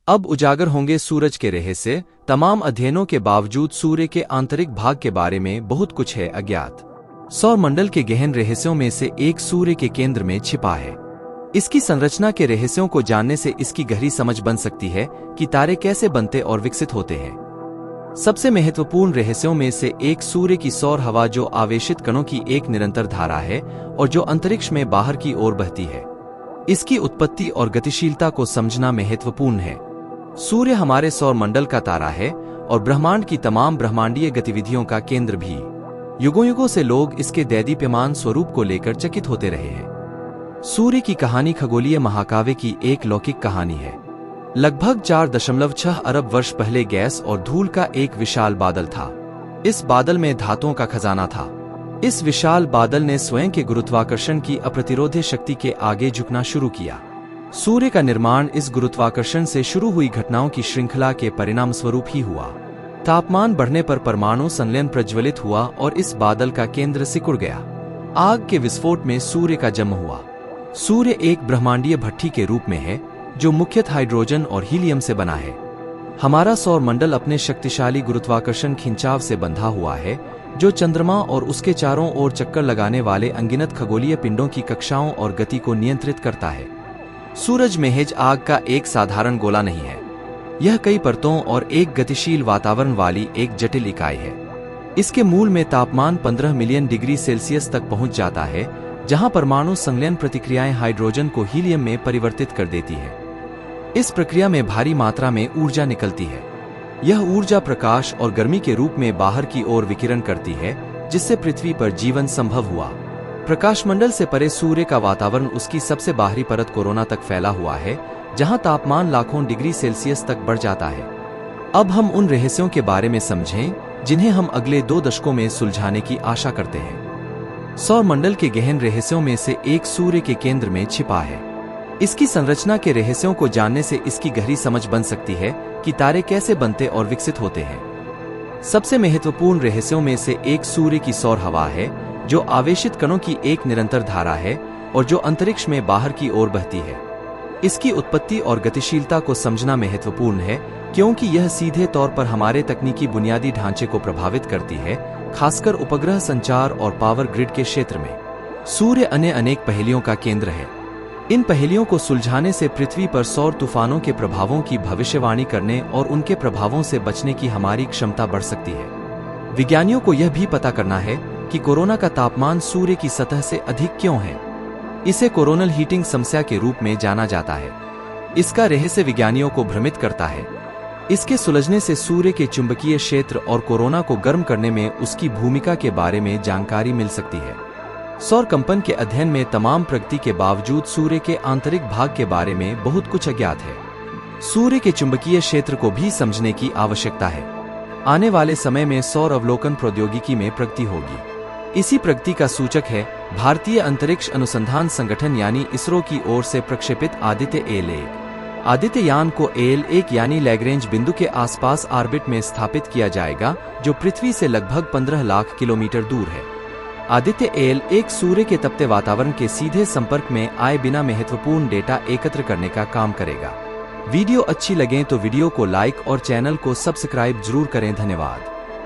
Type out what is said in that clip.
अब उजागर होंगे सूरज के रहस्य। तमाम अध्ययनों के बावजूद सूर्य के आंतरिक भाग के बारे में बहुत कुछ है अज्ञात। सौर मंडल के गहन रहस्यों में से एक सूर्य के केंद्र में छिपा है। इसकी संरचना के रहस्यों को जानने से इसकी गहरी समझ बन सकती है कि तारे कैसे बनते और विकसित होते हैं। सबसे महत्वपूर्ण रहस्यों में से एक सूर्य की सौर हवा, जो आवेशित कणों की एक निरंतर धारा है और जो अंतरिक्ष में बाहर की ओर बहती है। इसकी उत्पत्ति और गतिशीलता को समझना महत्वपूर्ण है। सूर्य हमारे सौर मंडल का तारा है और ब्रह्मांड की तमाम ब्रह्मांडीय गतिविधियों का केंद्र भी। युगों युगों से लोग इसके दैदीप्यमान स्वरूप को लेकर चकित होते रहे हैं। सूर्य की कहानी खगोलीय महाकाव्य की एक लौकिक कहानी है। लगभग 4.6 अरब वर्ष पहले गैस और धूल का एक विशाल बादल था। इस बादल में धातुओं का खजाना था। इस विशाल बादल ने स्वयं के गुरुत्वाकर्षण की अप्रतिरोध्य शक्ति के आगे झुकना शुरू किया। सूर्य का निर्माण इस गुरुत्वाकर्षण से शुरू हुई घटनाओं की श्रृंखला के परिणाम स्वरूप ही हुआ। तापमान बढ़ने पर परमाणु संलयन प्रज्वलित हुआ और इस बादल का केंद्र सिकुड़ गया। आग के विस्फोट में सूर्य का जन्म हुआ। सूर्य एक ब्रह्मांडीय भट्ठी के रूप में है जो मुख्यतः हाइड्रोजन और हीलियम से बना है। हमारा सौर मंडल अपने शक्तिशाली गुरुत्वाकर्षण खिंचाव से बंधा हुआ है, जो चंद्रमा और उसके चारों ओर चक्कर लगाने वाले अनगिनत खगोलीय पिंडों की कक्षाओं और गति को नियंत्रित करता है। सूरज महज आग का एक साधारण गोला नहीं है। यह कई परतों और एक गतिशील वातावरण वाली एक जटिल इकाई है। इसके मूल में तापमान 15 मिलियन डिग्री सेल्सियस तक पहुंच जाता है, जहां परमाणु संलयन प्रतिक्रियाएं हाइड्रोजन को हीलियम में परिवर्तित कर देती है। इस प्रक्रिया में भारी मात्रा में ऊर्जा निकलती है। यह ऊर्जा प्रकाश और गर्मी के रूप में बाहर की ओर विकिरण करती है, जिससे पृथ्वी पर जीवन संभव हुआ। प्रकाशमंडल से परे सूर्य का वातावरण उसकी सबसे बाहरी परत कोरोना तक फैला हुआ है, जहां तापमान लाखों डिग्री सेल्सियस तक बढ़ जाता है। अब हम उन रहस्यों के बारे में समझें जिन्हें हम अगले 2 दशकों में सुलझाने की आशा करते हैं। सौर मंडल के गहन रहस्यों में से एक सूर्य के केंद्र में छिपा है। इसकी संरचना के रहस्यों को जानने से इसकी गहरी समझ बन सकती है कि तारे कैसे बनते और विकसित होते हैं। सबसे महत्वपूर्ण रहस्यों में से एक सूर्य की सौर हवा है, जो आवेशित कणों की एक निरंतर धारा है और जो अंतरिक्ष में बाहर की ओर बहती है। इसकी उत्पत्ति और गतिशीलता को समझना महत्वपूर्ण है, क्योंकि यह सीधे तौर पर हमारे तकनीकी बुनियादी ढांचे को प्रभावित करती है, खासकर उपग्रह संचार और पावर ग्रिड के क्षेत्र में। सूर्य अन्य अनेक पहेलियों का केंद्र है। इन पहेलियों को सुलझाने से पृथ्वी पर सौर तूफानों के प्रभावों की भविष्यवाणी करने और उनके प्रभावों से बचने की हमारी क्षमता बढ़ सकती है। विज्ञानियों को यह भी पता करना है कि कोरोना का तापमान सूर्य की सतह से अधिक क्यों है। इसे कोरोनल हीटिंग समस्या के रूप में जाना जाता है। इसका रहस्य विज्ञानियों को भ्रमित करता है। इसके सुलझने से सूर्य के चुंबकीय क्षेत्र और कोरोना को गर्म करने में उसकी भूमिका के बारे में जानकारी मिल सकती है। सौर कंपन के अध्ययन में तमाम प्रगति के बावजूद सूर्य के आंतरिक भाग के बारे में बहुत कुछ अज्ञात है। सूर्य के चुंबकीय क्षेत्र को भी समझने की आवश्यकता है। आने वाले समय में सौर अवलोकन प्रौद्योगिकी में प्रगति होगी। इसी प्रगति का सूचक है भारतीय अंतरिक्ष अनुसंधान संगठन यानी इसरो की ओर से प्रक्षेपित आदित्य एल-1। आदित्य यान को एल-1 यानी लैग्रेंज बिंदु के आसपास ऑर्बिट में स्थापित किया जाएगा, जो पृथ्वी से लगभग 15 लाख किलोमीटर दूर है। आदित्य एल-1 सूर्य के तपते वातावरण के सीधे संपर्क में आए बिना महत्वपूर्ण डेटा एकत्र करने का काम करेगा। वीडियो अच्छी लगे तो वीडियो को लाइक और चैनल को सब्सक्राइब जरूर करें। धन्यवाद।